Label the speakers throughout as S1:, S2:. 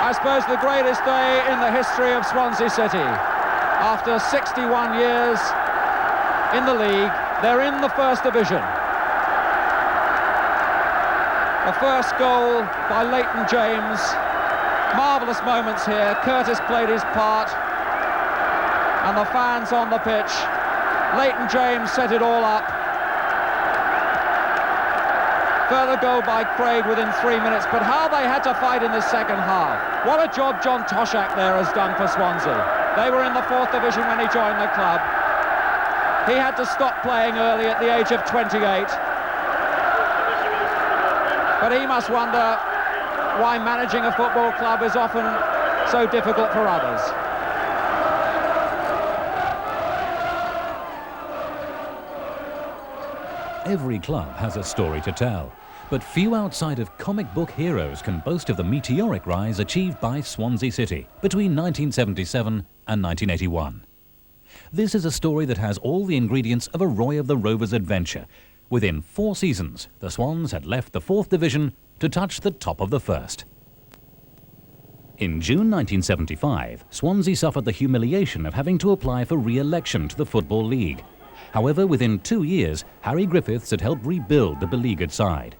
S1: I suppose the greatest day in the history of Swansea City. After 61 years in the league, they're in the First Division. The first goal by Leighton James. Marvellous moments here. Curtis played his part. And the fans on the pitch. Leighton James set it all up. Further goal by Craig within 3 minutes, but how they had to fight in the second half. What a job John Toshak there has done for Swansea. They were in the Fourth Division when he joined the club. He had to stop playing early at the age of 28. But he must wonder why managing a football club is often so difficult for others.
S2: Every club has a story to tell, but few outside of comic book heroes can boast of the meteoric rise achieved by Swansea City between 1977 and 1981. This is a story that has all the ingredients of a Roy of the Rovers adventure. Within 4 seasons, the Swans had left the Fourth Division to touch the top of the First. In June 1975, Swansea suffered the humiliation of having to apply for re-election to the Football League. However, within 2 years, Harry Griffiths had helped rebuild the beleaguered side.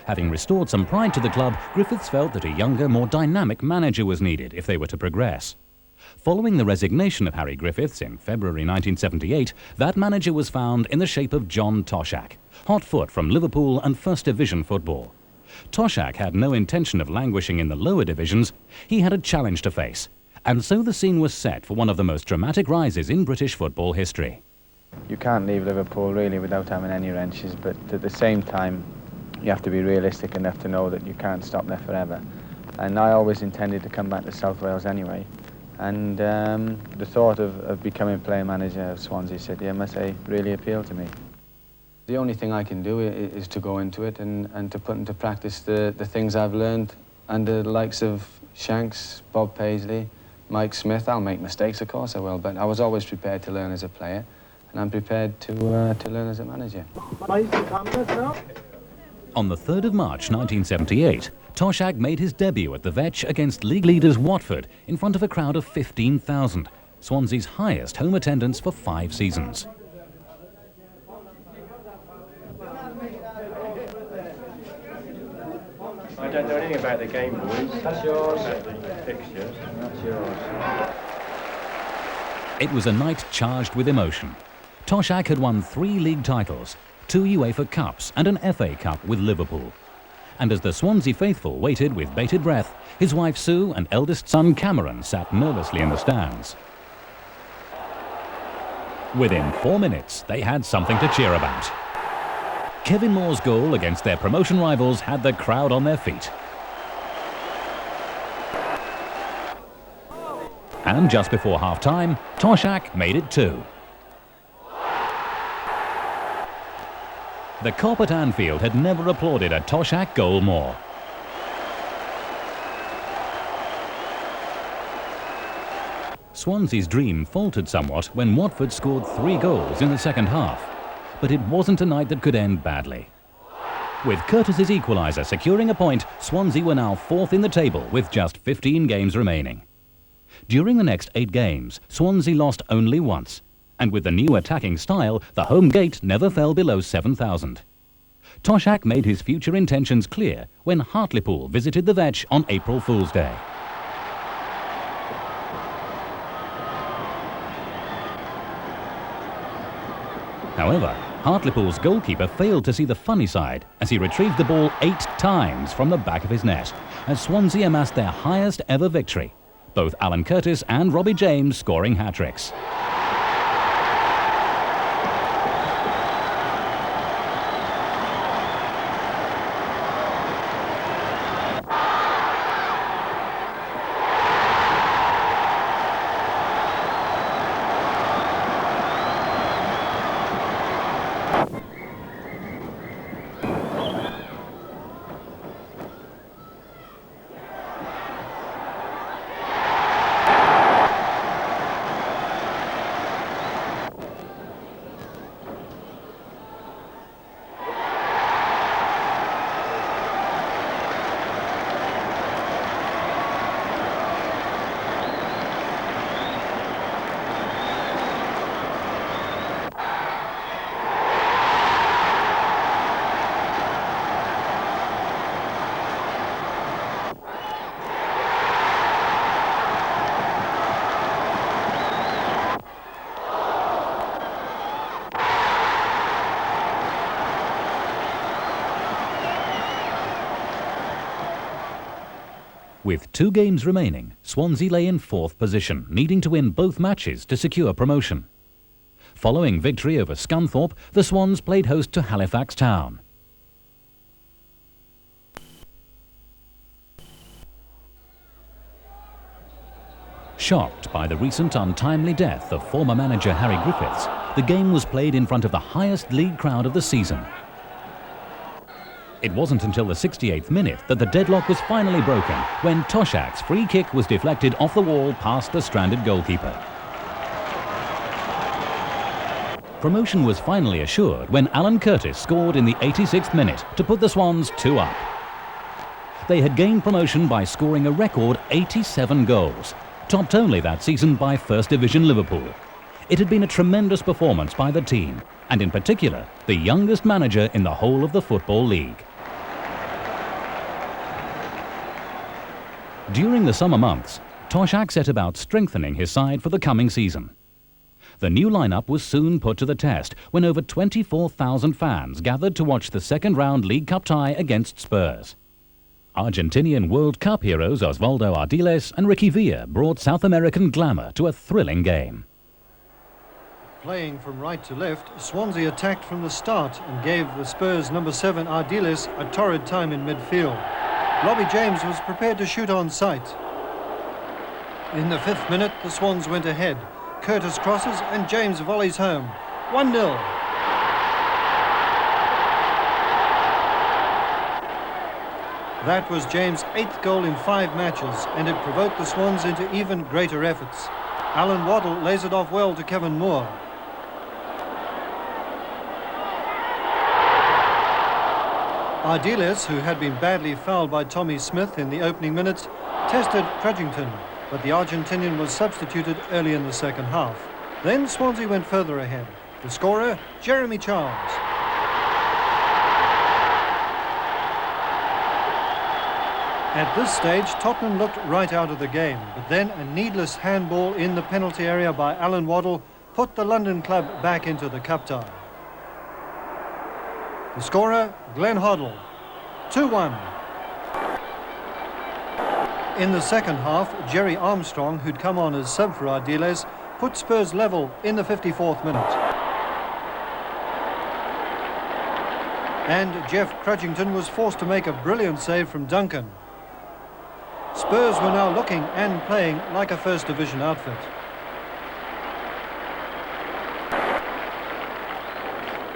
S2: Having restored some pride to the club, Griffiths felt that a younger, more dynamic manager was needed if they were to progress. Following the resignation of Harry Griffiths in February 1978, that manager was found in the shape of John Toshak, hot foot from Liverpool and First Division football. Toshak had no intention of languishing in the lower divisions. He had a challenge to face, and so the scene was set for one of the most dramatic rises in British football history.
S3: You can't leave Liverpool really without having any wrenches, but at the same time you have to be realistic enough to know that you can't stop there forever. And I always intended to come back to South Wales anyway, and the thought of becoming player manager of Swansea City, I must say, really appealed to me. The only thing I can do is to go into it and to put into practice the things I've learned under the likes of Shanks, Bob Paisley, Mike Smith. I'll make mistakes, of course I will, but I was always prepared to learn as a player. And I'm prepared to learn as a manager.
S2: On the 3rd of March 1978, Toshak made his debut at the Vetch against league leaders Watford in front of a crowd of 15,000, Swansea's highest home attendance for 5 seasons.
S4: I don't know anything about the game, boys. That's yours. About the fixtures. That's yours.
S2: It was a night charged with emotion. Toshak had won 3 league titles, 2 UEFA Cups and an FA Cup with Liverpool. And as the Swansea faithful waited with bated breath, his wife Sue and eldest son Cameron sat nervously in the stands. Within 4 minutes, they had something to cheer about. Kevin Moore's goal against their promotion rivals had the crowd on their feet. And just before half-time, Toshak made it 2. The Kop at Anfield had never applauded a Toshak goal more. Swansea's dream faltered somewhat when Watford scored 3 goals in the second half. But it wasn't a night that could end badly. With Curtis's equaliser securing a point, Swansea were now 4th in the table with just 15 games remaining. During the next 8 games, Swansea lost only once. And with the new attacking style, the home gate never fell below 7,000. Toshak made his future intentions clear when Hartlepool visited the Vetch on April Fool's Day. However, Hartlepool's goalkeeper failed to see the funny side as he retrieved the ball 8 times from the back of his net, as Swansea amassed their highest ever victory, both Alan Curtis and Robbie James scoring hat-tricks. With 2 games remaining, Swansea lay in 4th position, needing to win both matches to secure promotion. Following victory over Scunthorpe, the Swans played host to Halifax Town. Shocked by the recent untimely death of former manager Harry Griffiths, the game was played in front of the highest league crowd of the season. It wasn't until the 68th minute that the deadlock was finally broken, when Toshak's free kick was deflected off the wall past the stranded goalkeeper. Promotion was finally assured when Alan Curtis scored in the 86th minute to put the Swans 2 up. They had gained promotion by scoring a record 87 goals, topped only that season by First Division Liverpool. It had been a tremendous performance by the team, and in particular, the youngest manager in the whole of the Football League. During the summer months, Toshak set about strengthening his side for the coming season. The new lineup was soon put to the test when over 24,000 fans gathered to watch the second-round League Cup tie against Spurs. Argentinian World Cup heroes Osvaldo Ardiles and Ricky Villa brought South American glamour to a thrilling game.
S5: Playing from right to left, Swansea attacked from the start and gave the Spurs number 7 Ardiles a torrid time in midfield. Robbie James was prepared to shoot on sight. In the 5th minute, the Swans went ahead. Curtis crosses and James volleys home. 1-0. That was James' 8th goal in 5 matches, and it provoked the Swans into even greater efforts. Alan Waddle lays it off well to Kevin Moore. Ardiles, who had been badly fouled by Tommy Smith in the opening minutes, tested Crudgington, but the Argentinian was substituted early in the second half. Then Swansea went further ahead. The scorer, Jeremy Charles. At this stage, Tottenham looked right out of the game, but then a needless handball in the penalty area by Alan Waddle put the London club back into the cup tie. The scorer, Glenn Hoddle, 2-1. In the second half, Jerry Armstrong, who'd come on as sub for Ardiles, put Spurs level in the 54th minute. And Jeff Crudgington was forced to make a brilliant save from Duncan. Spurs were now looking and playing like a First Division outfit.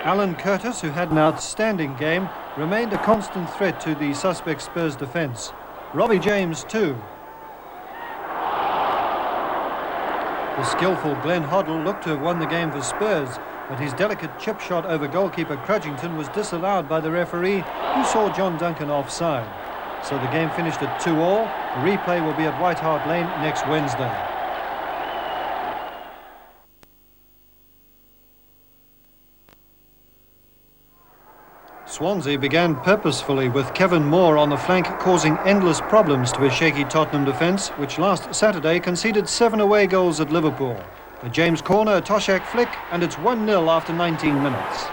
S5: Alan Curtis, who had an outstanding game, remained a constant threat to the suspect Spurs defence. Robbie James too. The skillful Glenn Hoddle looked to have won the game for Spurs, but his delicate chip shot over goalkeeper Crudgington was disallowed by the referee, who saw John Duncan offside. So the game finished at 2-all. The replay will be at White Hart Lane next Wednesday. Swansea began purposefully with Kevin Moore on the flank, causing endless problems to a shaky Tottenham defence, which last Saturday conceded 7 away goals at Liverpool. A James corner, a Toshak flick, and it's 1-0 after 19 minutes.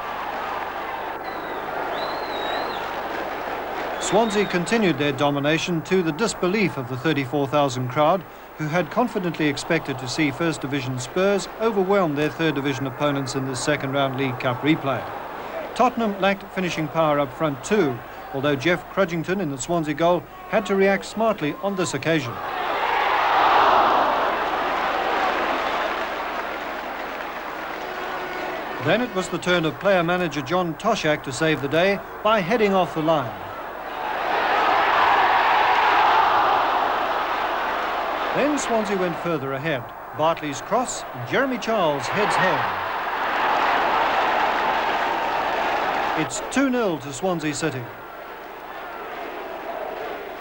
S5: Swansea continued their domination to the disbelief of the 34,000 crowd, who had confidently expected to see First Division Spurs overwhelm their Third Division opponents in the second-round League Cup replay. Tottenham lacked finishing power up front too, although Jeff Crudgington in the Swansea goal had to react smartly on this occasion. Then it was the turn of player-manager John Toshak to save the day by heading off the line. Then Swansea went further ahead. Bartley's cross, and Jeremy Charles heads home. It's 2-0 to Swansea City.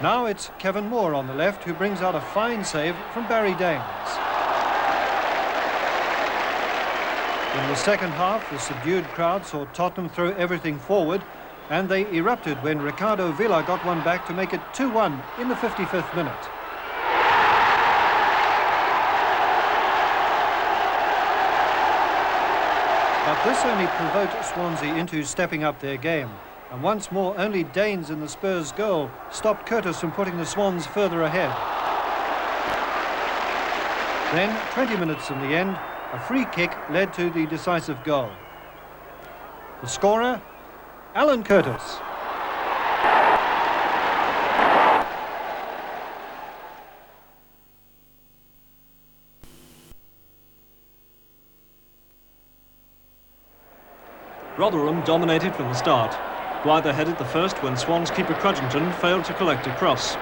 S5: Now it's Kevin Moore on the left, who brings out a fine save from Barry Daines. In the second half, the subdued crowd saw Tottenham throw everything forward, and they erupted when Ricardo Villa got one back to make it 2-1 in the 55th minute. But this only provoked Swansea into stepping up their game. And once more, only Danes in the Spurs goal stopped Curtis from putting the Swans further ahead. Then, 20 minutes from the end, a free kick led to the decisive goal. The scorer, Alan Curtis.
S6: Rotherham dominated from the start. Gwyther headed the first when Swans keeper Crudgington failed to collect a cross.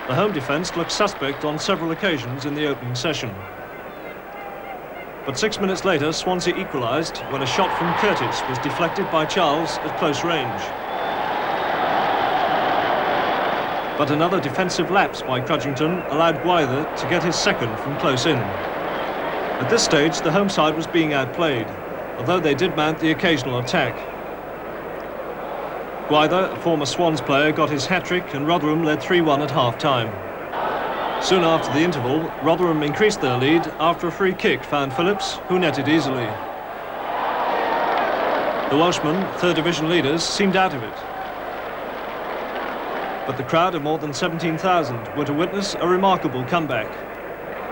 S6: The home defence looked suspect on several occasions in the opening session. But 6 minutes later, Swansea equalised when a shot from Curtis was deflected by Charles at close range. But another defensive lapse by Crudgington allowed Gwyther to get his second from close in. At this stage, the home side was being outplayed, although they did mount the occasional attack. Gwyther, a former Swans player, got his hat-trick and Rotherham led 3-1 at half-time. Soon after the interval, Rotherham increased their lead after a free kick found Phillips, who netted easily. The Welshmen, third division leaders, seemed out of it. But the crowd of more than 17,000 were to witness a remarkable comeback.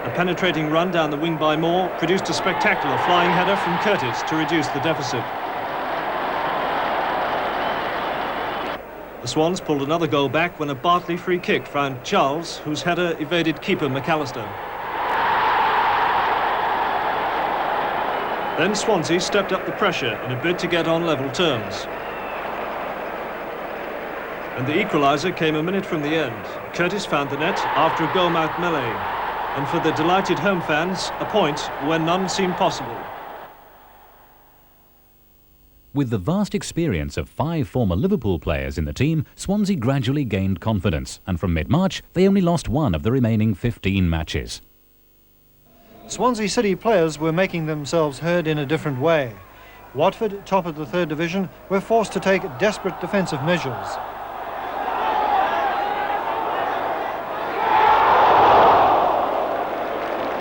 S6: A penetrating run down the wing by Moore produced a spectacular flying header from Curtis to reduce the deficit. The Swans pulled another goal back when a Bartley free kick found Charles, whose header evaded keeper McAllister. Then Swansea stepped up the pressure in a bid to get on level terms. And the equaliser came a minute from the end. Curtis found the net after a goal-mouth melee. And for the delighted home fans, a point where none seemed possible.
S2: With the vast experience of 5 former Liverpool players in the team, Swansea gradually gained confidence, and from mid-March they only lost 1 of the remaining 15 matches.
S5: Swansea City players were making themselves heard in a different way. Watford, top of the third division, were forced to take desperate defensive measures.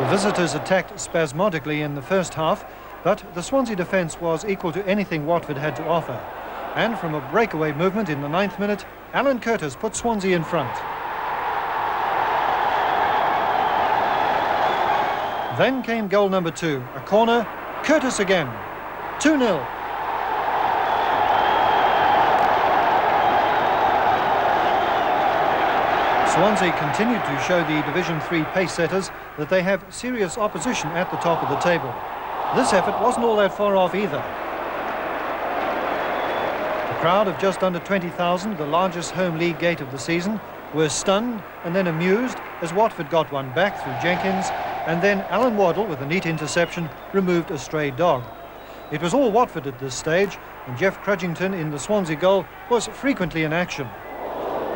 S5: The visitors attacked spasmodically in the first half, but the Swansea defence was equal to anything Watford had to offer. And from a breakaway movement in the 9th minute, Alan Curtis put Swansea in front. Then came goal number 2, a corner, Curtis again, 2-0. Swansea continued to show the Division 3 pace-setters that they have serious opposition at the top of the table. This effort wasn't all that far off either. The crowd of just under 20,000, the largest home league gate of the season, were stunned and then amused as Watford got one back through Jenkins, and then Alan Waddle, with a neat interception, removed a stray dog. It was all Watford at this stage, and Jeff Crudgington in the Swansea goal was frequently in action.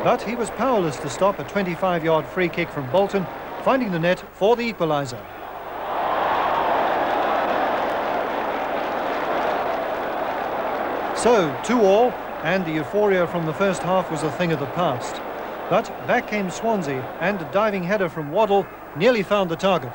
S5: But he was powerless to stop a 25-yard free kick from Bolton, finding the net for the equaliser. So, 2-2, and the euphoria from the first half was a thing of the past. But back came Swansea, and a diving header from Waddle nearly found the target.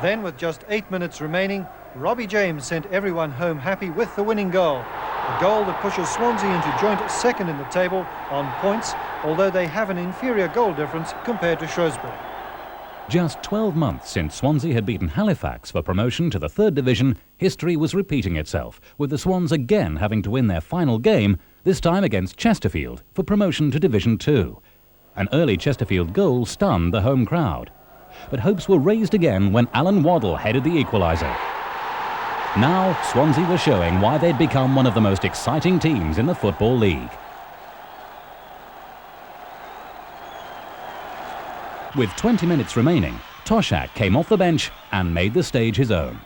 S5: Then, with just 8 minutes remaining, Robbie James sent everyone home happy with the winning goal. A goal that pushes Swansea into joint second in the table on points, although they have an inferior goal difference compared to Shrewsbury.
S2: Just 12 months since Swansea had beaten Halifax for promotion to the third division, history was repeating itself, with the Swans again having to win their final game, this time against Chesterfield, for promotion to Division 2. An early Chesterfield goal stunned the home crowd. But hopes were raised again when Alan Waddle headed the equaliser. Now, Swansea were showing why they'd become one of the most exciting teams in the Football League. With 20 minutes remaining, Toshak came off the bench and made the stage his own.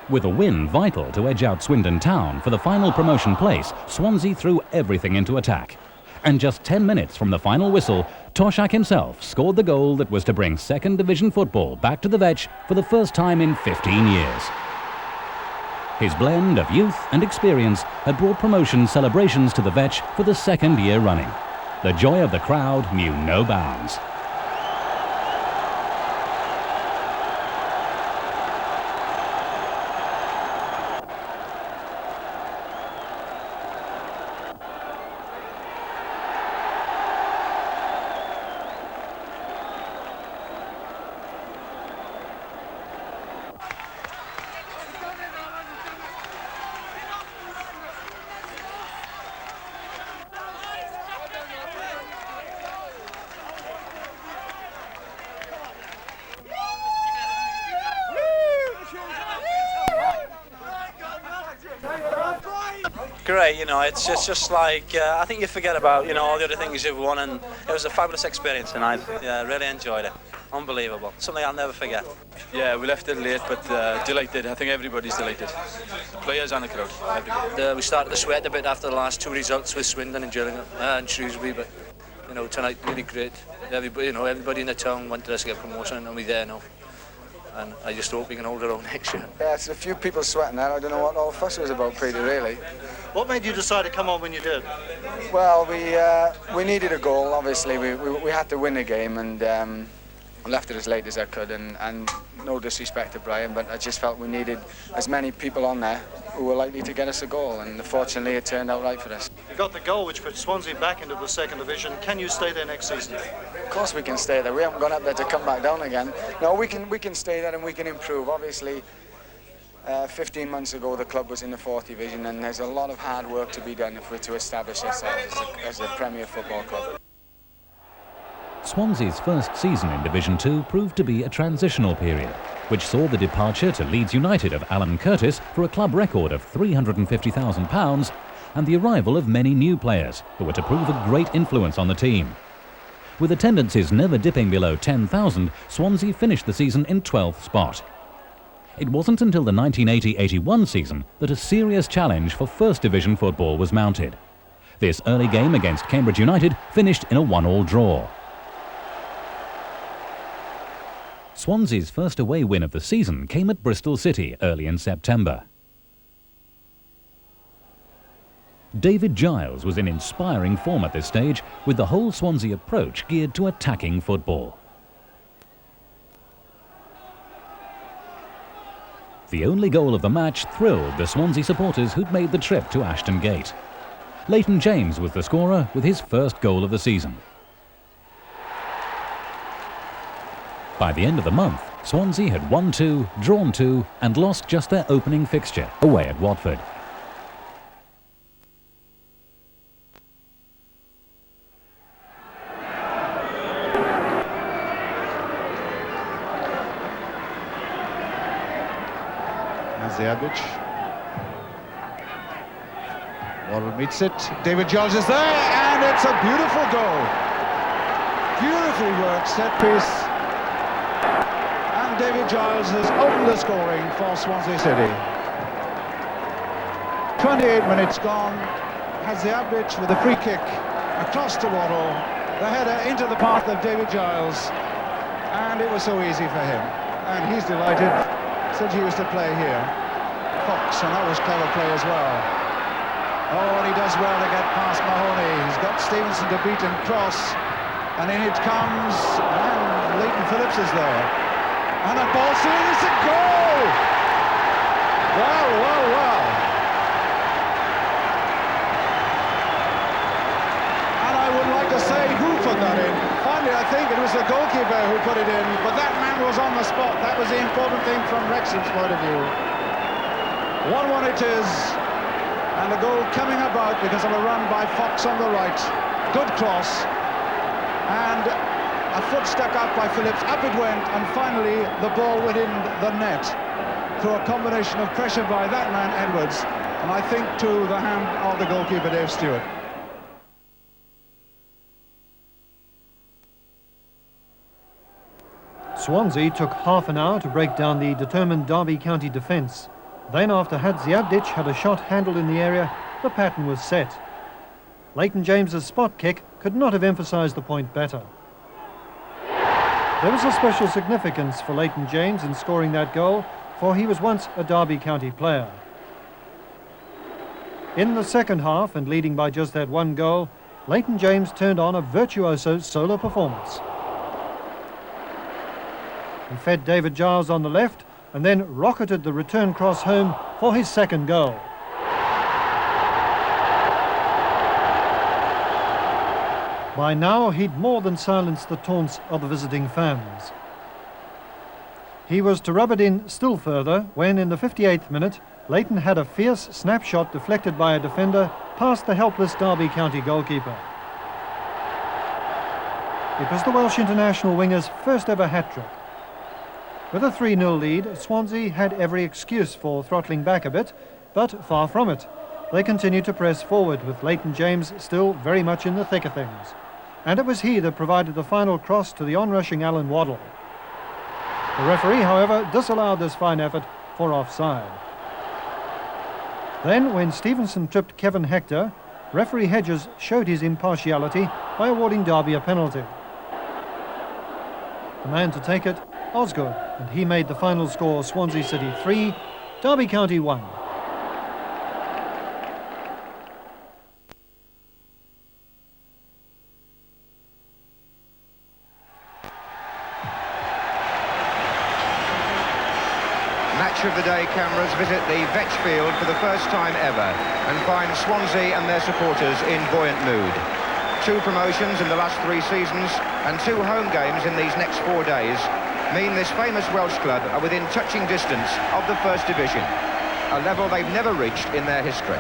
S2: With a win vital to edge out Swindon Town for the final promotion place, Swansea threw everything into attack. And just 10 minutes from the final whistle, Toshak himself scored the goal that was to bring second division football back to the Vetch for the first time in 15 years. His blend of youth and experience had brought promotion celebrations to the Vetch for the second year running. The joy of the crowd knew no bounds.
S7: great, you know. It's just like I think you forget about, you know, all the other things you've won, and it was a fabulous experience tonight. Yeah, really enjoyed it. Unbelievable. Something I'll never forget.
S8: Yeah, we left it late, but delighted. I think everybody's delighted. The players and the crowd. Everybody.
S7: We started to sweat a bit after the last two results with Swindon and Gillingham and Shrewsbury, but you know, tonight really great. Everybody, you know, everybody in the town wanted us to get promotion, and we're there now. And I just hope we can hold it on next year.
S9: Yeah, it's a few people sweating there. I don't know what all the fuss was about, Peter, really.
S5: What made you decide to come on when you did?
S9: Well, we needed a goal, obviously. We had to win the game, and left it as late as I could, and no disrespect to Brian, but I just felt we needed as many people on there who were likely to get us a goal, and fortunately it turned out right for us.
S5: You got the goal which put Swansea back into the second division. Can you stay there next season?
S9: Of course we can stay there. We haven't gone up there to come back down again. No, we can stay there and we can improve. Obviously, 15 months ago the club was in the 4th division, and there's a lot of hard work to be done if we're to establish ourselves as a Premier Football club.
S2: Swansea's first season in Division 2 proved to be a transitional period, which saw the departure to Leeds United of Alan Curtis for a club record of £350,000 and the arrival of many new players who were to prove a great influence on the team. With attendances never dipping below 10,000, Swansea finished the season in 12th spot. It wasn't until the 1980-81 season that a serious challenge for First Division football was mounted. This early game against Cambridge United finished in a 1-1 draw. Swansea's first away win of the season came at Bristol City early in September. David Giles was in inspiring form at this stage, with the whole Swansea approach geared to attacking football. The only goal of the match thrilled the Swansea supporters who'd made the trip to Ashton Gate. Leighton James was the scorer with his first goal of the season. By the end of the month, Swansea had won 2, drawn 2 and lost just their opening fixture away at Watford.
S10: Ziabic. Waddle meets it. David Giles is there, and it's a beautiful goal. Beautifully worked set piece. And David Giles has opened the scoring for Swansea City. 28 minutes gone. Ziabic with a free kick across to Waddle. The header into the path of David Giles. And it was so easy for him. And he's delighted. Said he used to play here. Fox, and that was clever play as well. Oh, and he does well to get past Mahoney. He's got Stevenson to beat and cross, and in it comes, and Leighton Phillips is there. And a ball through, it's a goal! Wow, wow, wow. And I would like to say who put that in. Finally, I think it was the goalkeeper who put it in, but that man was on the spot. That was the important thing from Wrexham's point of view. 1-1 it is, and the goal coming about because of a run by Fox on the right. Good cross, and a foot stuck out by Phillips, up it went, and finally the ball went in the net through a combination of pressure by that man Edwards, and I think to the hand of the goalkeeper Dave Stewart.
S5: Swansea took half an hour to break down the determined Derby County defence. Then, after Ziabic had a shot handled in the area, the pattern was set. Leighton James's spot kick could not have emphasised the point better. There was a special significance for Leighton James in scoring that goal, for he was once a Derby County player. In the second half, and leading by just that one goal, Leighton James turned on a virtuoso solo performance. He fed David Giles on the left, and then rocketed the return cross home for his second goal. By now, he'd more than silenced the taunts of the visiting fans. He was to rub it in still further when, in the 58th minute, Leighton had a fierce snapshot deflected by a defender past the helpless Derby County goalkeeper. It was the Welsh international winger's first ever hat-trick. With a 3-0 lead, Swansea had every excuse for throttling back a bit, but far from it. they continued to press forward, with Leighton James still very much in the thick of things. And it was he that provided the final cross to the onrushing Alan Waddle. The referee, however, disallowed this fine effort for offside. Then, when Stevenson tripped Kevin Hector, referee Hedges showed his impartiality by awarding Derby a penalty. The man to take it, Osgood, and he made the final score Swansea City 3, Derby County 1.
S11: Match of the day cameras visit the Vetch Field for the first time ever and find Swansea and their supporters in buoyant mood. 2 promotions in the last 3 seasons and 2 home games in these next 4 days mean this famous Welsh club are within touching distance of the First Division, a level they've never reached in their history.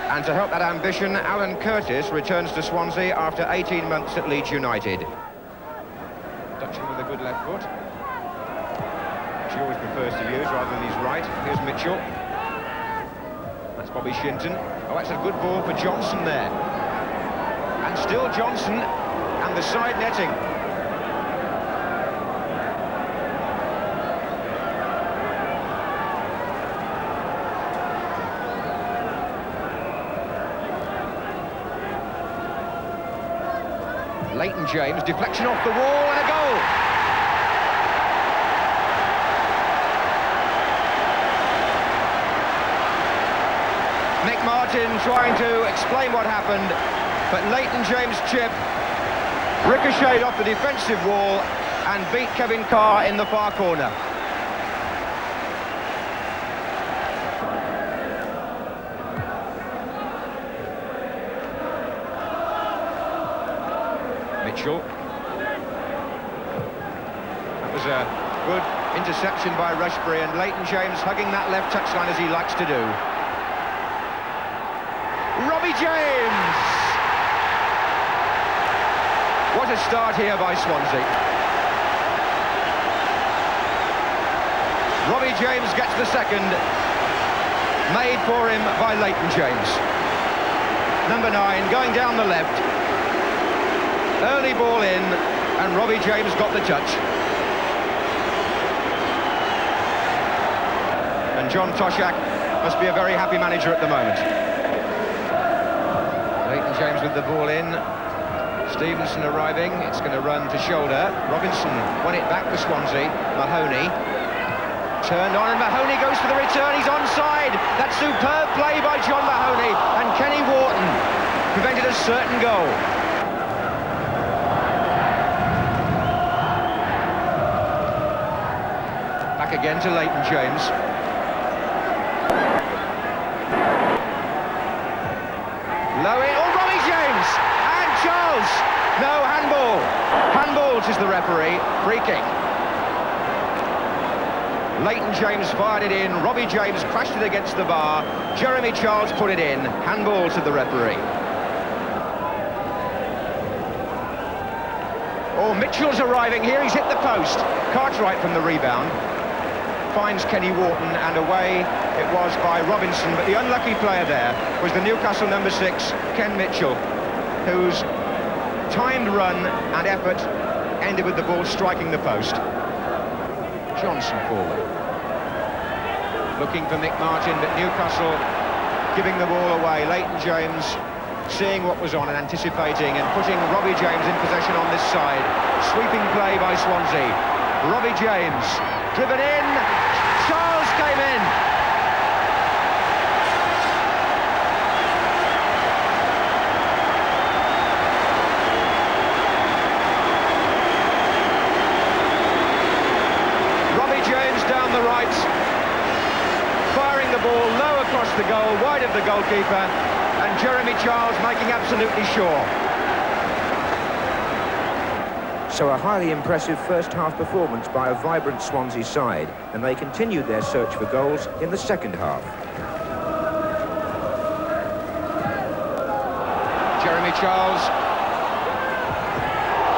S11: And to help that ambition, Alan Curtis returns to Swansea after 18 months at Leeds United. Dutchman with a good left foot, which he always prefers to use rather than his right. Here's Mitchell. That's Bobby Shinton. Oh, that's a good ball for Johnson there. And still Johnson, and the side netting. Leighton James, deflection off the wall and a goal. Nick Martin trying to explain what happened, but Leighton James' chip ricocheted off the defensive wall and beat Kevin Carr in the far corner. Mitchell. That was a good interception by Rushbury, and Leighton James hugging that left touchline as he likes to do. Robbie James! What a start here by Swansea. Robbie James gets the second, made for him by Leighton James. Number 9 going down the left. Early ball in, and Robbie James got the touch. And John Toshak must be a very happy manager at the moment. Leighton James with the ball in. Stevenson arriving, it's going to run to shoulder. Robinson won it back for Swansea. Mahoney turned on, and Mahoney goes for the return. He's onside. That superb play by John Mahoney, and Kenny Wharton prevented a certain goal. Back again to Leighton James. Low in, oh, Robbie James! And Charles! No, handball. Handball, says the referee. Free kick. Leighton James fired it in. Robbie James crashed it against the bar. Jeremy Charles put it in. Handball, said the referee. Oh, Mitchell's arriving here. He's hit the post. Cartwright from the rebound finds Kenny Wharton, and away it was by Robinson, but the unlucky player there was the Newcastle number 6, Ken Mitchell, whose timed run and effort ended with the ball striking the post. Johnson forward. Looking for Nick Martin, but Newcastle giving the ball away. Leighton James seeing what was on and anticipating and putting Robbie James in possession on this side. Sweeping play by Swansea. Robbie James driven in. Charles came in. Robbie James down the right, firing the ball low across the goal, wide of the goalkeeper, and Jeremy Charles making absolutely sure.
S12: So a highly impressive first-half performance by a vibrant Swansea side, and they continued their search for goals in the second half.
S11: Jeremy Charles.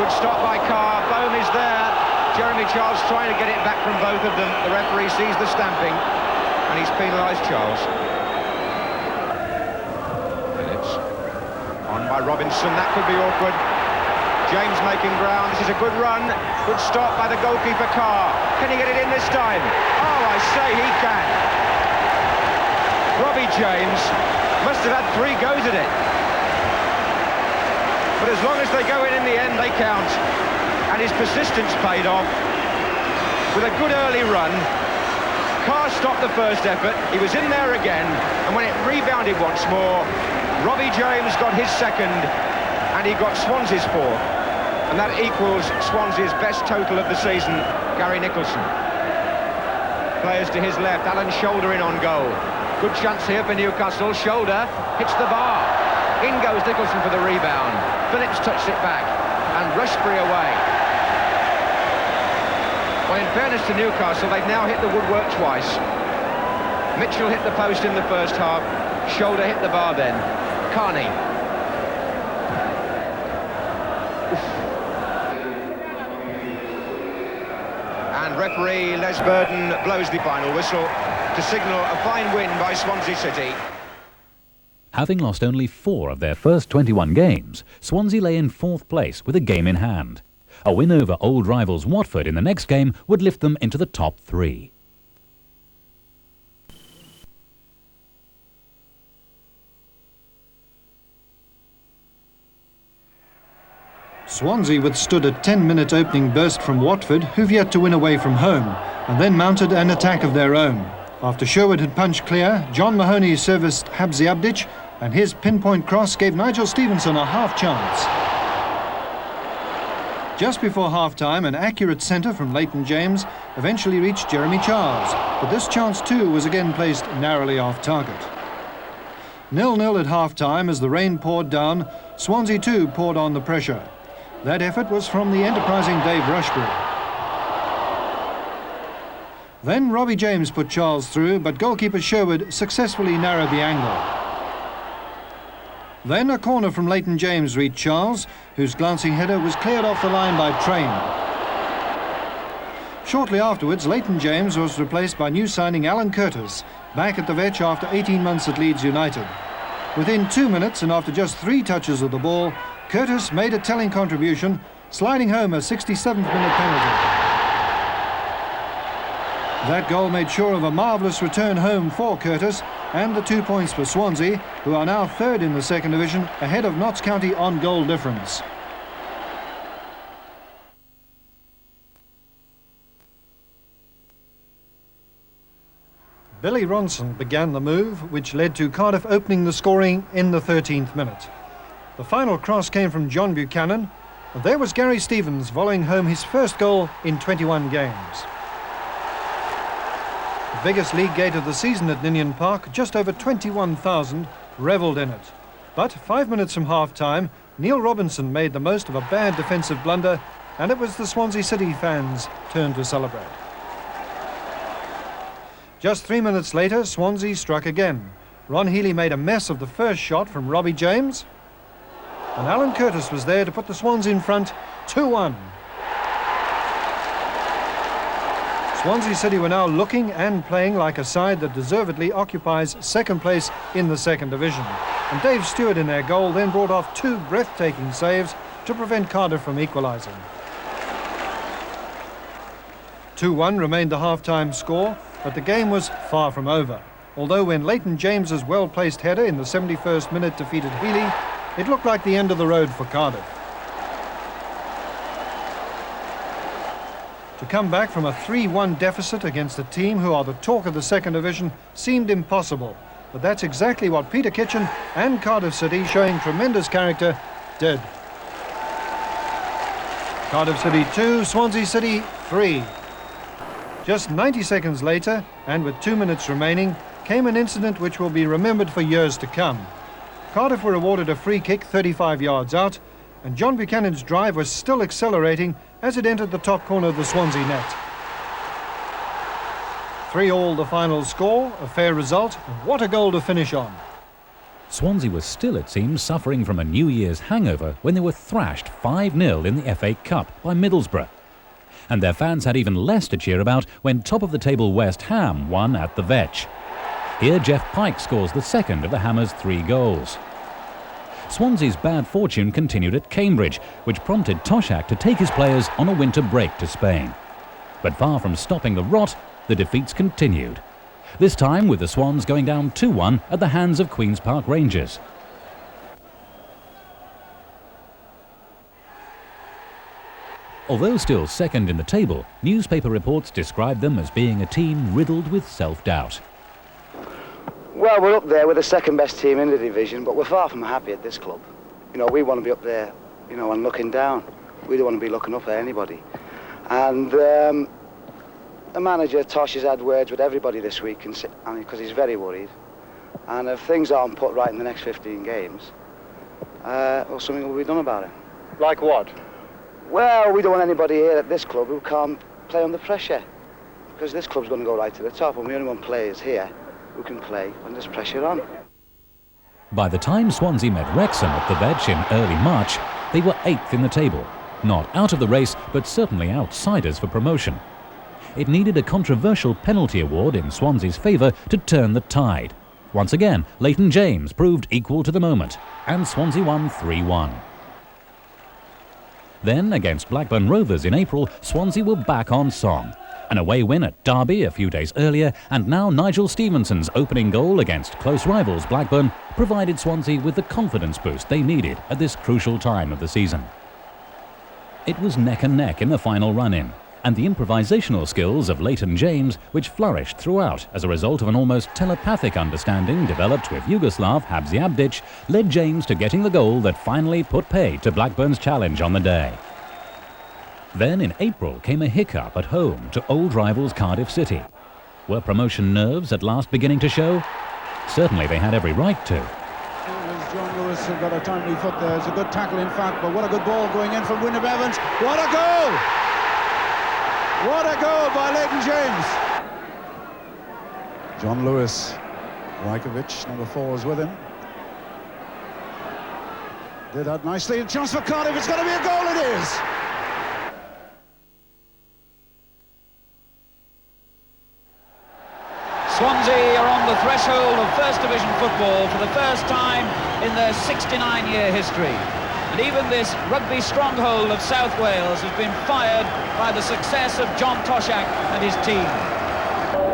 S11: Good stop by Carr. Bohm is there. Jeremy Charles trying to get it back from both of them. The referee sees the stamping, and he's penalised Charles. by Robinson. That could be awkward. James making ground. This is a good run. Good stop by the goalkeeper, Carr. Can he get it in this time? Oh, I say he can. Robbie James must have had 3 goes at it. But as long as they go in the end, they count. And his persistence paid off. With a good early run, Carr stopped the first effort. He was in there again. And when it rebounded once more, Robbie James got his second. And he got Swansea's 4th. And that equals Swansea's best total of the season, Gary Nicholson. Players to his left, Alan Shoulder in on goal. Good chance here for Newcastle. Shoulder hits the bar. In goes Nicholson for the rebound. Phillips touched it back, and Rushbury away. Well, in fairness to Newcastle, they've now hit the woodwork twice. Mitchell hit the post in the first half. Shoulder hit the bar then. Carney. And referee Les Burden blows the final whistle to signal a fine win by Swansea City.
S2: Having lost only 4 of their first 21 games, Swansea lay in 4th place with a game in hand. A win over old rivals Watford in the next game would lift them into the top 3.
S5: Swansea withstood a 10-minute opening burst from Watford, who've yet to win away from home, and then mounted an attack of their own. After Sherwood had punched clear, John Mahoney serviced Habziabdic, and his pinpoint cross gave Nigel Stevenson a half chance. Just before half-time, an accurate centre from Leighton James eventually reached Jeremy Charles, but this chance too was again placed narrowly off target. 0-0 at half-time. As the rain poured down, Swansea too poured on the pressure. That effort was from the enterprising Dave Rushbury. Then Robbie James put Charles through, but goalkeeper Sherwood successfully narrowed the angle. Then a corner from Leighton James reached Charles, whose glancing header was cleared off the line by Train. Shortly afterwards, Leighton James was replaced by new signing Alan Curtis, back at the Vetch after 18 months at Leeds United. Within 2 minutes, and after just 3 touches of the ball, Curtis made a telling contribution, sliding home a 67th minute penalty. That goal made sure of a marvellous return home for Curtis, and the 2 points for Swansea, who are now 3rd in the second division, ahead of Notts County on goal difference. Billy Ronson began the move, which led to Cardiff opening the scoring in the 13th minute. The final cross came from John Buchanan, and there was Gary Stevens volleying home his first goal in 21 games. The biggest league gate of the season at Ninian Park, just over 21,000, revelled in it. But 5 minutes from half-time, Neil Robinson made the most of a bad defensive blunder, and it was the Swansea City fans' turn to celebrate. Just 3 minutes later, Swansea struck again. Ron Healy made a mess of the first shot from Robbie James, and Alan Curtis was there to put the Swans in front, 2-1. Swansea City were now looking and playing like a side that deservedly occupies second place in the second division. And Dave Stewart in their goal then brought off 2 breathtaking saves to prevent Cardiff from equalising. 2-1 remained the half-time score, but the game was far from over. Although when Leighton James's well-placed header in the 71st minute defeated Healy, it looked like the end of the road for Cardiff. To come back from a 3-1 deficit against a team who are the talk of the second division seemed impossible, but that's exactly what Peter Kitchen and Cardiff City, showing tremendous character, did. Cardiff City 2, Swansea City 3. Just 90 seconds later, and with 2 minutes remaining, came an incident which will be remembered for years to come. Cardiff were awarded a free kick 35 yards out, and John Buchanan's drive was still accelerating as it entered the top corner of the Swansea net. 3-3 the final score, a fair result, and what a goal to finish on.
S2: Swansea was still, it seems, suffering from a New Year's hangover when they were thrashed 5-0 in the FA Cup by Middlesbrough. And their fans had even less to cheer about when top-of-the-table West Ham won at the Vetch. Here Jeff Pike scores the second of the Hammers' 3 goals. Swansea's bad fortune continued at Cambridge, which prompted Toshak to take his players on a winter break to Spain. But far from stopping the rot, the defeats continued. This time with the Swans going down 2-1 at the hands of Queen's Park Rangers. Although still second in the table, newspaper reports described them as being a team riddled with self-doubt.
S13: Well, we're up there. We're the second best team in the division, but we're far from happy at this club. You know, we want to be up there, you know, and looking down. We don't want to be looking up at anybody. And the manager, Tosh, has had words with everybody this week because he's very worried. And if things aren't put right in the next 15 games, well, something will be done about it.
S4: Like what?
S13: Well, we don't want anybody here at this club who can't play under pressure, because this club's going to go right to the top, and we only want players here who can play when there's pressure on.
S2: By the time Swansea met Wrexham at the Vetch in early March, they were 8th in the table. Not out of the race, but certainly outsiders for promotion. It needed a controversial penalty award in Swansea's favour to turn the tide. Once again, Leighton James proved equal to the moment, and Swansea won 3-1. Then, against Blackburn Rovers in April, Swansea were back on song. An away win at Derby a few days earlier, and now Nigel Stevenson's opening goal against close rivals Blackburn provided Swansea with the confidence boost they needed at this crucial time of the season. It was neck and neck in the final run-in, and the improvisational skills of Leighton James, which flourished throughout as a result of an almost telepathic understanding developed with Yugoslav Hadziabdic, led James to getting the goal that finally put pay to Blackburn's challenge on the day. Then in April came a hiccup at home to old rivals Cardiff City. Were promotion nerves at last beginning to show? Certainly they had every right to.
S10: John Lewis has got a timely foot there. It's a good tackle, in fact, but what a good ball going in from Wynnum Evans. What a goal! What a goal by Leighton James. John Lewis, Rajkovic, number 4, is with him. Did that nicely. Chance for Cardiff. It's going to be a goal. It is.
S1: Swansea are on the threshold of First Division football for the first time in their 69-year history. And even this rugby stronghold of South Wales has been fired by the success of John Toshak and his team.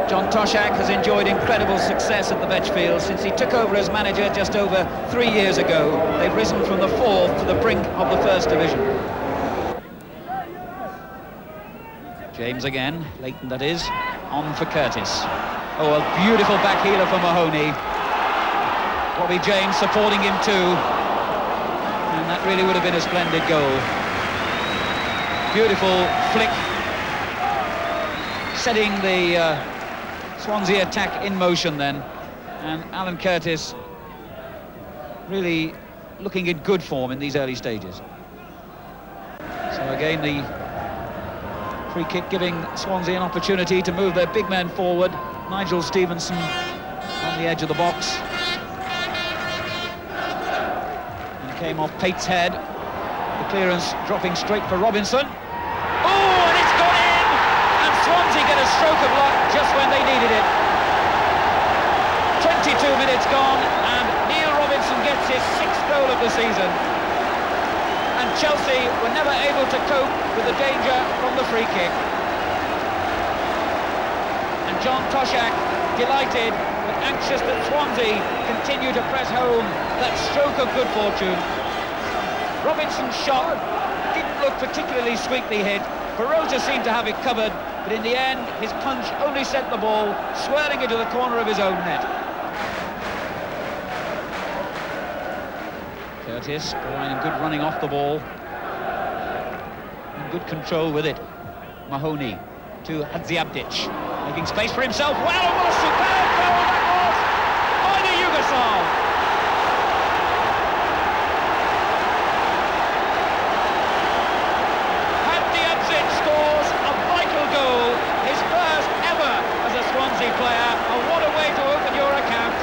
S1: John Toshak has enjoyed incredible success at the Vetchfield since he took over as manager just over 3 years ago. They've risen from the 4th to the brink of the First Division. James again, Leighton that is, on for Curtis. Oh, a beautiful back heeler for Mahoney. Robbie James supporting him too. And that really would have been a splendid goal. Beautiful flick. Setting the Swansea attack in motion then. And Alan Curtis really looking in good form in these early stages. So again the free kick giving Swansea an opportunity to move their big men forward. Nigel Stevenson on the edge of the box. And came off Pate's head. The clearance dropping straight for Robinson. Oh, and it's gone in! And Swansea get a stroke of luck just when they needed it. 22 minutes gone, and Neil Robinson gets his 6th goal of the season. And Chelsea were never able to cope with the danger from the free kick. John Toshak, delighted but anxious that Swansea continue to press home that stroke of good fortune. Robinson's shot didn't look particularly sweetly hit. Barota seemed to have it covered, but in the end, his punch only sent the ball swirling into the corner of his own net. Curtis providing good running off the ball. And good control with it. Mahoney to Hadziabdic. Making space for himself. Well, what a superb goal that was by the Yugoslav. Hadziabdic scores a vital goal, his first ever as a Swansea player, and what a way to open your account.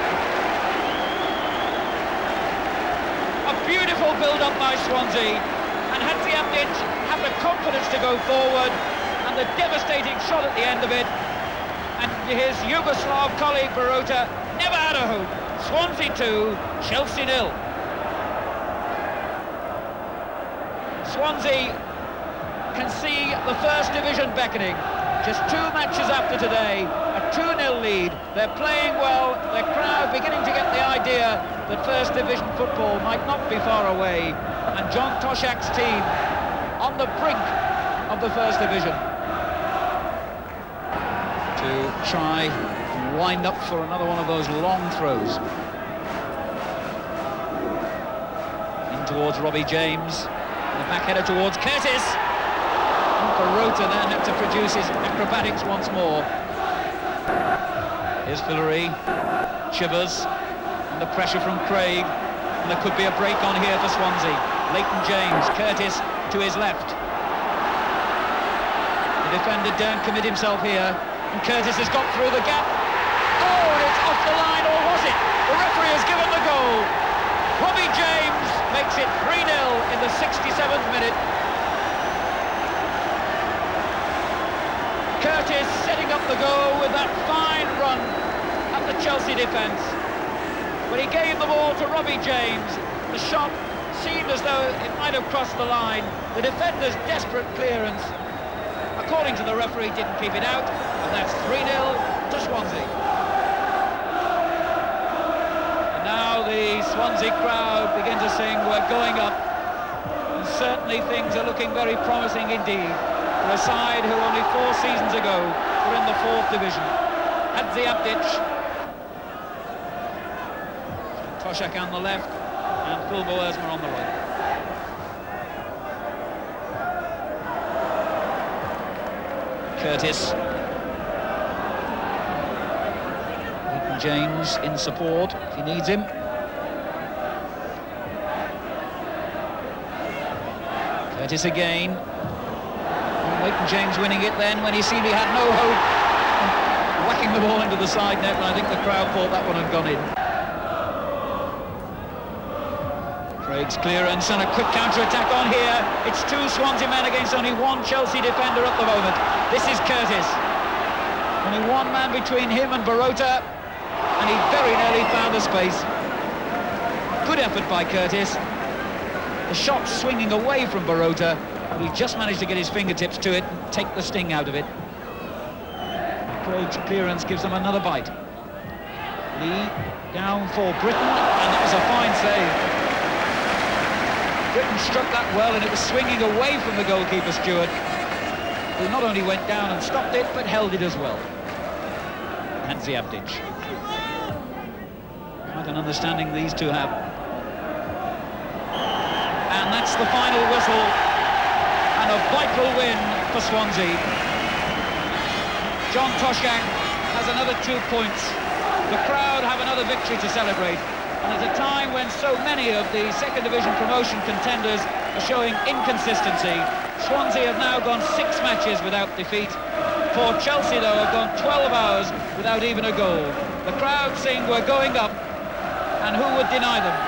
S1: A beautiful build-up by Swansea, and Hadziabdic had the confidence to go forward, and the devastating shot at the end of it. And his Yugoslav colleague Barota never had a hope. Swansea 2, Chelsea 0. Swansea can see the First Division beckoning. Just 2 matches after today, a 2-0 lead. They're playing well, their crowd beginning to get the idea that First Division football might not be far away. And John Toshak's team on the brink of the First Division. To try and wind up for another one of those long throws. In towards Robbie James. And the back header towards Curtis. Barota then had to produce his acrobatics once more. Here's Fillery, Chivers, and the pressure from Craig, and there could be a break on here for Swansea. Leighton James, Curtis to his left. The defender daren't commit himself here, and Curtis has got through the gap. Oh, and it's off the line, or was it? The referee has given the goal. Robbie James makes it 3-0 in the 67th minute. Curtis setting up the goal with that fine run at the Chelsea defence. But he gave the ball to Robbie James. The shot seemed as though it might have crossed the line. The defender's desperate clearance, according to the referee, didn't keep it out. And that's 3-0 to Swansea. And now the Swansea crowd begin to sing, "We're going up." And certainly things are looking very promising indeed. For a side who only 4 seasons ago were in the 4th division. Hadziabdic. Toshak on the left and Fulbo Erzma on the right. Curtis. Leighton James in support if he needs him. Curtis again. Leighton James winning it then when he seemed he had no hope. Whacking the ball into the side net, and I think the crowd thought that one had gone in. Craig's clearance and a quick counter-attack on here. It's 2 Swansea men against only 1 Chelsea defender at the moment. This is Curtis. Only 1 man between him and Barota, and he very nearly found the space. Good effort by Curtis. The shot swinging away from Barota. He just managed to get his fingertips to it and take the sting out of it. Craig's clearance gives them another bite. Lee down for Britton, and that was a fine save. Britton struck that well, and it was swinging away from the goalkeeper, Stewart, who not only went down and stopped it, but held it as well. Hadziabdic. Quite an understanding these two have. And that's the final whistle. And a vital win for Swansea. John Toshak has another 2 points. The crowd have another victory to celebrate. And at a time when so many of the second division promotion contenders are showing inconsistency, Swansea have now gone 6 matches without defeat. For Chelsea, though, have gone 12 hours without even a goal. The crowd sing, "We're going up," and who would deny them?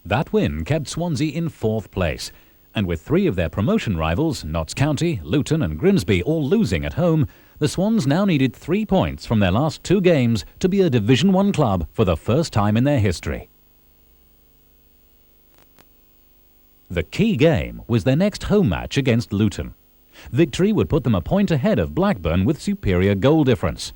S2: That win kept Swansea in 4th place. And with 3 of their promotion rivals, Notts County, Luton and Grimsby, all losing at home, the Swans now needed 3 points from their last 2 games to be a Division 1 club for the first time in their history. The key game was their next home match against Luton. Victory would put them a point ahead of Blackburn with superior goal difference.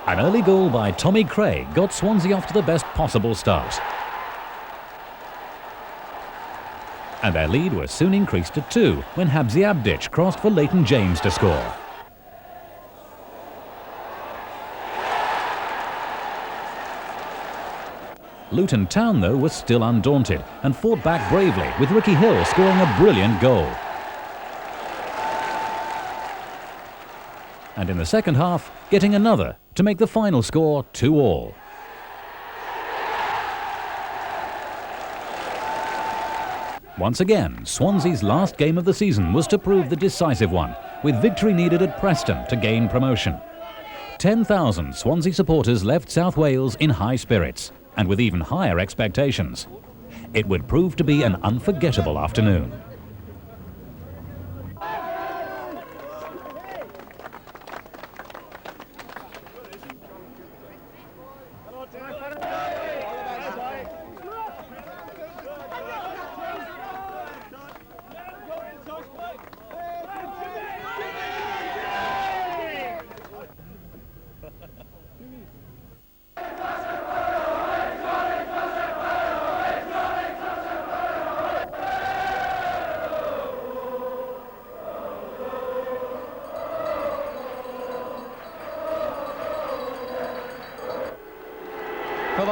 S2: An early goal by Tommy Craig got Swansea off to the best possible start. And their lead was soon increased to 2 when Hadziabdic crossed for Leighton James to score. Luton Town, though, was still undaunted and fought back bravely, with Ricky Hill scoring a brilliant goal. And in the second half, getting another to make the final score 2-2. Once again, Swansea's last game of the season was to prove the decisive one, with victory needed at Preston to gain promotion. 10,000 Swansea supporters left South Wales in high spirits, and with even higher expectations. It would prove to be an unforgettable afternoon.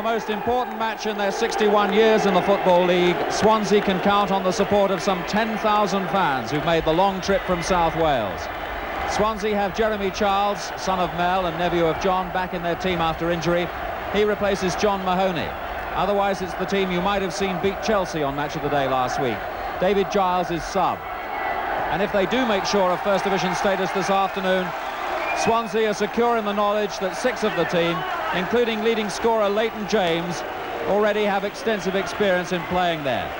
S1: most important match in their 61 years in the Football League. Swansea can count on the support of some 10,000 fans who've made the long trip from South Wales. Swansea have Jeremy Charles, son of Mel and nephew of John, back in their team after injury. He replaces John Mahoney. Otherwise, it's the team you might have seen beat Chelsea on Match of the Day last week. David Giles is sub. And if they do make sure of First Division status this afternoon, Swansea are secure in the knowledge that 6 of the team, including leading scorer Leighton James, already have extensive experience in playing there.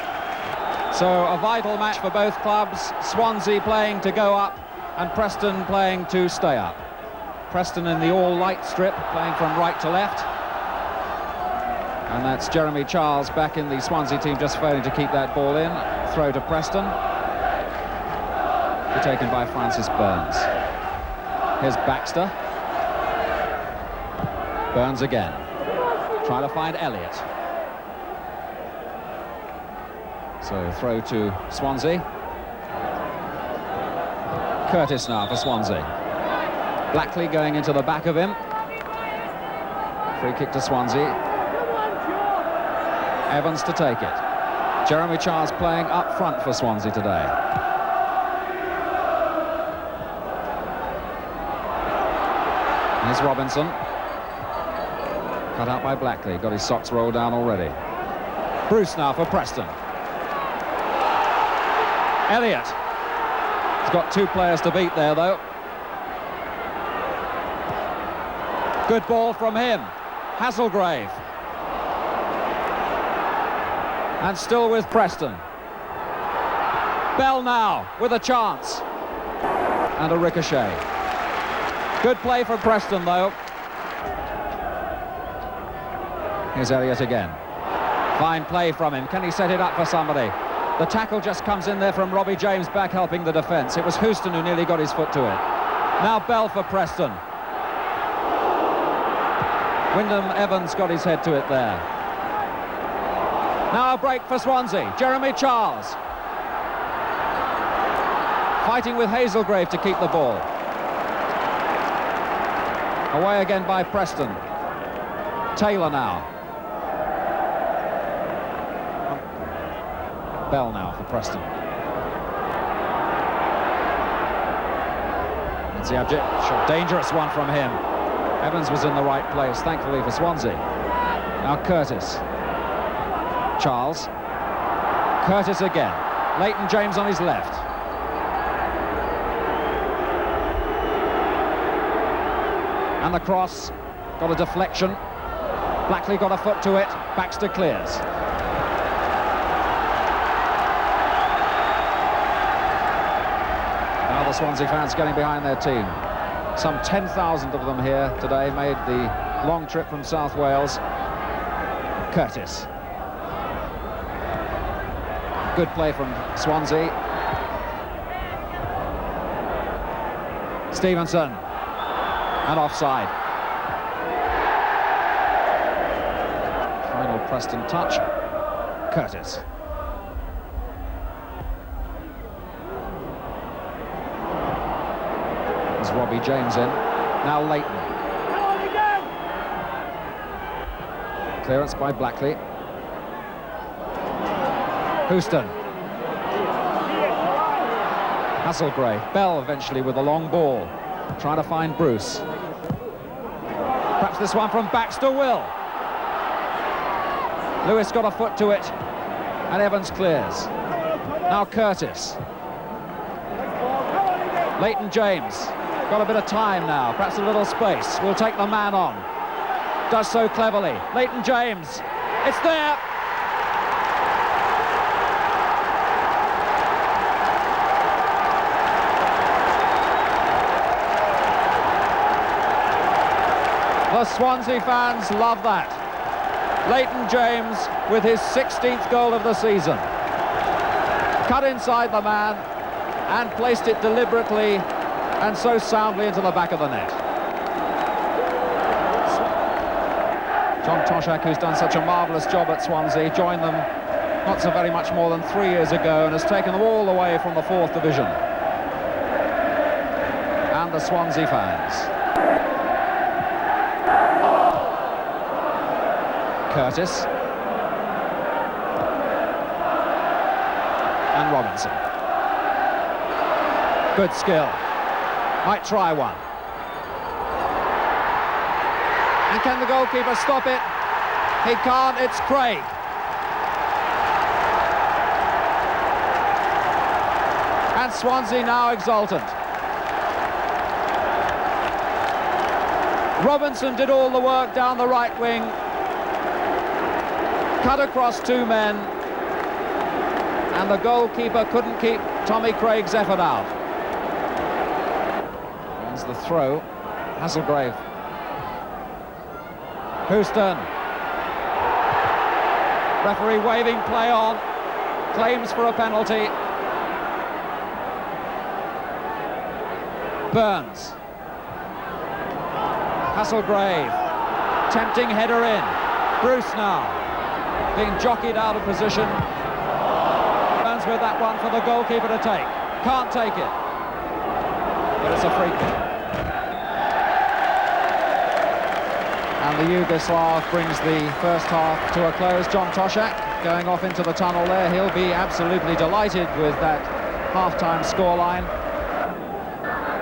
S1: So a vital match for both clubs. Swansea playing to go up and Preston playing to stay up. Preston in the all-light strip, playing from right to left. And that's Jeremy Charles back in the Swansea team, just failing to keep that ball in. Throw to Preston. Be taken by Francis Burns. Here's Baxter. Burns again. Trying to find Elliott. So throw to Swansea. Curtis now for Swansea. Blackley going into the back of him. Free kick to Swansea. Evans to take it. Jeremy Charles playing up front for Swansea today. Here's Robinson. Cut out by Blackley. Got his socks rolled down already. Bruce now for Preston. Elliott. He's got 2 players to beat there, though. Good ball from him. Hasselgrave. And still with Preston. Bell now with a chance. And a ricochet. Good play from Preston, though. Here's Elliott again. Fine play from him. Can he set it up for somebody? The tackle just comes in there from Robbie James, back helping the defence. It was Houston who nearly got his foot to it. Now Bell for Preston. Wyndham Evans got his head to it there. Now a break for Swansea. Jeremy Charles. Fighting with Hazelgrave to keep the ball. Away again by Preston. Taylor now. Bell now for Preston. That's the object. Dangerous one from him. Evans was in the right place, thankfully for Swansea. Now Curtis. Charles. Curtis again. Leighton James on his left. And the cross. Got a deflection. Blackley got a foot to it. Baxter clears. Now the Swansea fans getting behind their team. Some 10,000 of them here today made the long trip from South Wales. Curtis. Good play from Swansea. Stevenson. And offside. Final Preston touch. Curtis. There's Robbie James in. Now Leighton. Clearance by Blackley. Houston. Hasselgrave. Bell eventually with a long ball. Trying to find Bruce. Perhaps this one from Baxter will. Lewis got a foot to it. And Evans clears. Now Curtis. Leighton James. Got a bit of time now. Perhaps a little space. Will take the man on. Does so cleverly. Leighton James. It's there. The Swansea fans love that. Leighton James with his 16th goal of the season. Cut inside the man and placed it deliberately and so soundly into the back of the net. John Toshak, who's done such a marvellous job at Swansea, joined them not so very much more than 3 years ago and has taken them all the way from the 4th Division. And the Swansea fans. Curtis. And Robinson. Good skill. Might try one. And can the goalkeeper stop it? He can't, it's Craig. And Swansea now exultant. Robinson did all the work down the right wing. Cut across two men. And the goalkeeper couldn't keep Tommy Craig's effort out. There's the throw. Hasselgrave. Houston. Referee waving play on. Claims for a penalty. Burns. Hasselgrave. Tempting header in. Bruce now. Being jockeyed out of position. Burns with that one for the goalkeeper to take. Can't take it. But it's a free kick. And the Yugoslav brings the first half to a close. John Toshak going off into the tunnel there. He'll be absolutely delighted with that half-time scoreline.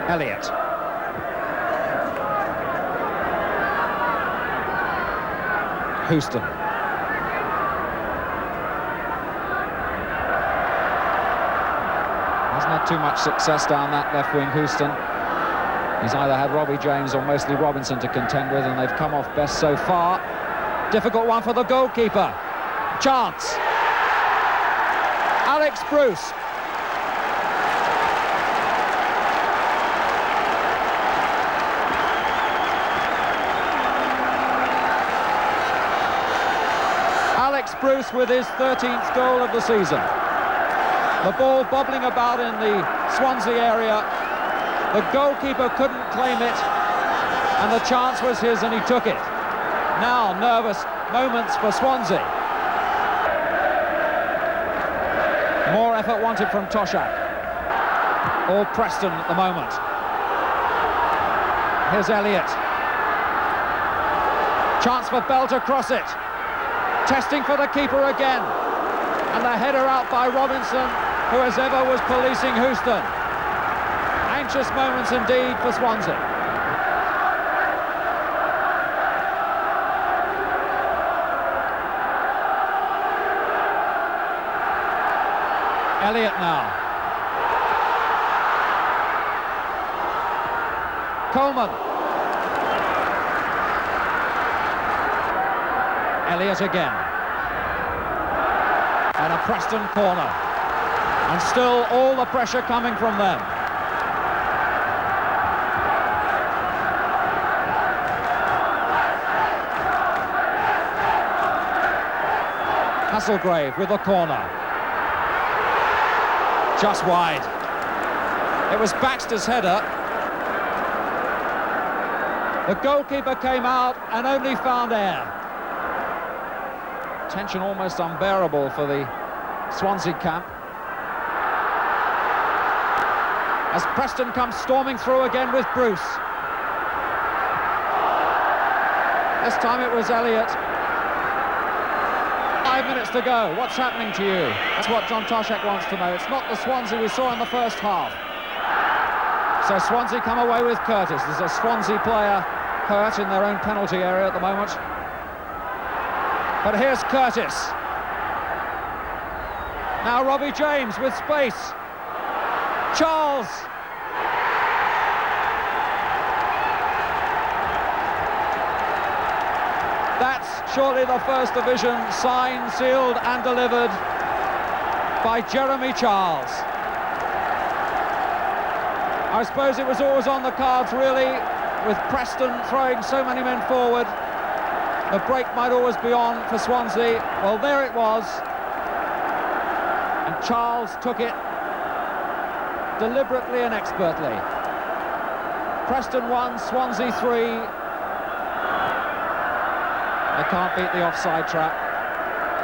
S1: Elliott. Houston. Hasn't had too much success down that left wing, Houston. He's either had Robbie James or mostly Robinson to contend with, and they've come off best so far. Difficult one for the goalkeeper. Chance. Alex Bruce. Alex Bruce with his 13th goal of the season. The ball bobbling about in the Swansea area. The goalkeeper couldn't claim it, and the chance was his, and he took it. Now, nervous moments for Swansea. More effort wanted from Toshak. All Preston at the moment. Here's Elliott. Chance for Bell to cross it. Testing for the keeper again. And the header out by Robinson, who as ever was policing Houston. Anxious moments indeed for Swansea. Elliott now. Coleman. Elliott again. And a Preston corner. And still all the pressure coming from them. Hasselgrave with the corner. Just wide. It was Baxter's header. The goalkeeper came out and only found air. Tension almost unbearable for the Swansea camp. As Preston comes storming through again with Bruce. This time it was Elliott. 5 minutes to go. What's happening to you? That's what John Toshak wants to know. It's not the Swansea we saw in the first half. So Swansea come away with Curtis. There's a Swansea player hurt in their own penalty area at the moment. But here's Curtis. Now Robbie James with space. Charles. That's surely the First Division, signed, sealed and delivered by Jeremy Charles. I suppose it was always on the cards, really, with Preston throwing so many men forward. The break might always be on for Swansea. Well, there it was. And Charles took it deliberately and expertly. Preston 1, Swansea 3. They can't beat the offside trap.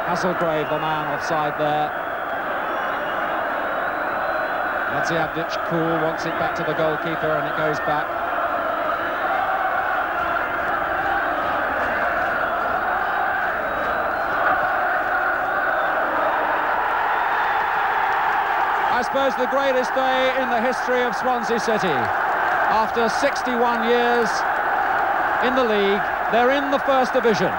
S1: Hasselgrave, the man offside there. Hadziabdic cool, wants it back to the goalkeeper, and it goes back. suppose the greatest day in the history of Swansea City. After 61 years in the league, they're in the First Division.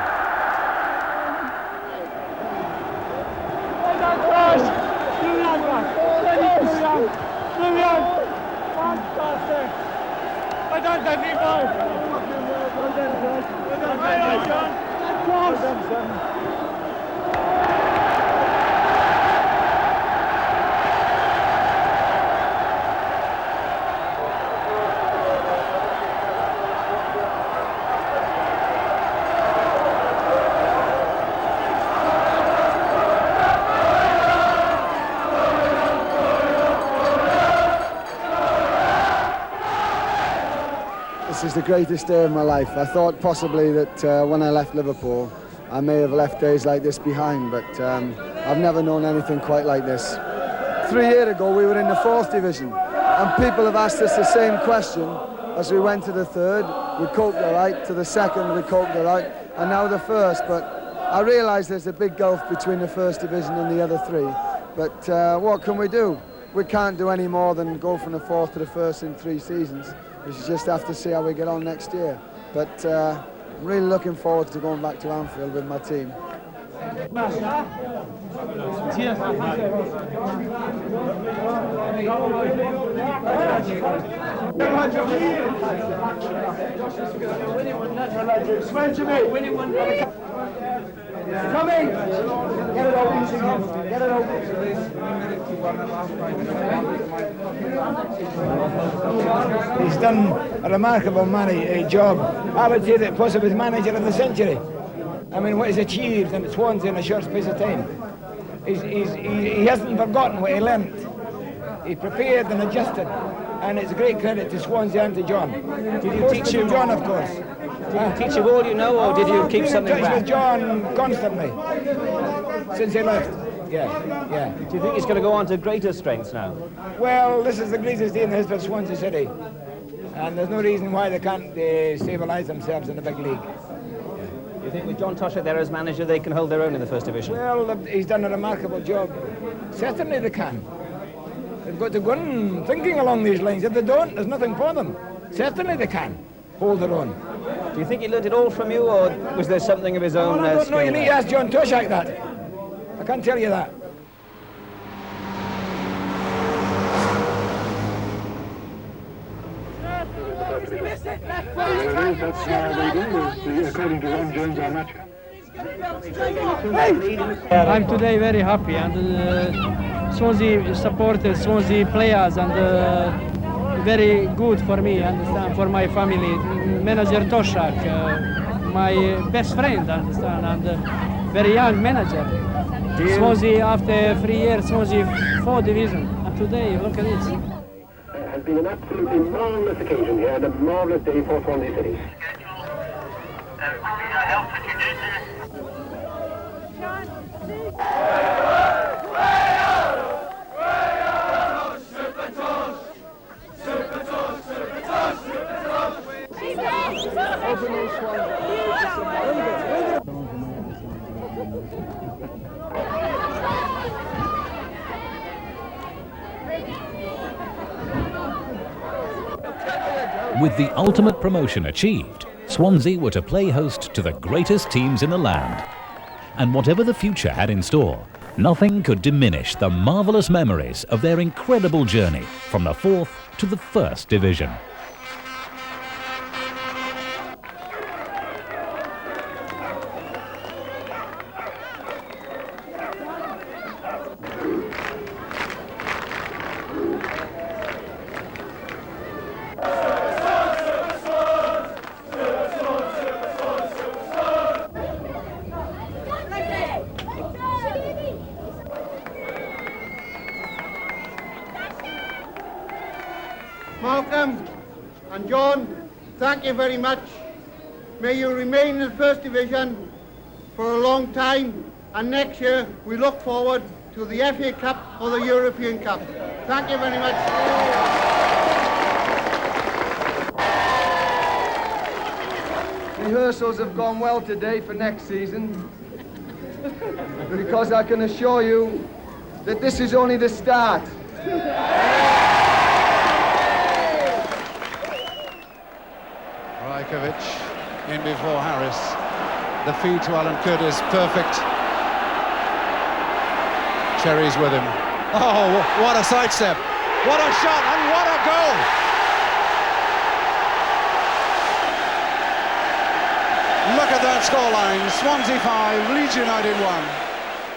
S13: This is the greatest day of my life. I thought possibly that when I left Liverpool, I may have left days like this behind, but I've never known anything quite like this. 3 years ago, we were in the 4th division, and people have asked us the same question. As we went to the 3rd, we coped all right. To the 2nd, we coped all right, and now the 1st. But I realise there's a big gulf between the 1st division and the other 3. But what can we do? We can't do any more than go from the 4th to the 1st in 3 seasons. We should just have to see how we get on next year. But I'm really looking forward to going back to Anfield with my team.
S10: Coming! Get it open, get it open. He's done a remarkable job. I would say that possibly the manager of the century. I mean, what he's achieved in Swansea in a short space of time. He hasn't forgotten what he learnt. He prepared and adjusted, and it's a great credit to Swansea and to John.
S14: Did you teach him,
S10: John, of course?
S14: Did you teach him all you know, or did you keep something back?
S10: I've been in touch with John constantly since he left. Yeah.
S14: Do you think he's going to go on to greater strengths now?
S10: Well, this is the greatest day in the history of Swansea City, and there's no reason why they can't stabilise themselves in the big league.
S14: Do you think with John Toshak there as manager, they can hold their own in the First Division?
S10: Well, he's done a remarkable job. Certainly they can. They've got to go on thinking along these lines. If they don't, there's nothing for them. Certainly they can hold their own.
S14: Do you think he learned it all from you, or was there something of his own?
S10: I don't know. You need to ask John Toshak that. I can't tell you that.
S15: According to Ron Jones, our match.
S16: I'm today very happy, and Swansea supporters, Swansea players, and very good for me, understand, for my family. Manager Toshak, my best friend, understand, and very young manager. Swansea, after 3 years, Swansea 4th division, and today, look at this.
S15: It has been an absolutely marvellous occasion here and a marvellous day for Swansea City.
S2: With the ultimate promotion achieved, Swansea were to play host to the greatest teams in the land. And whatever the future had in store, nothing could diminish the marvellous memories of their incredible journey from the 4th to the 1st Division.
S17: Malcolm and John, thank you very much. May you remain in the First Division for a long time, and next year we look forward to the FA Cup or the European Cup. Thank you very much.
S13: Rehearsals have gone well today for next season, because I can assure you that this is only the start.
S10: Rajkovic in before Harris. The feed to Alan Curtis, perfect. Cherry's with him. Oh, what a sidestep. What a shot and what a goal. Look at that scoreline. Swansea 5, Leeds United 1.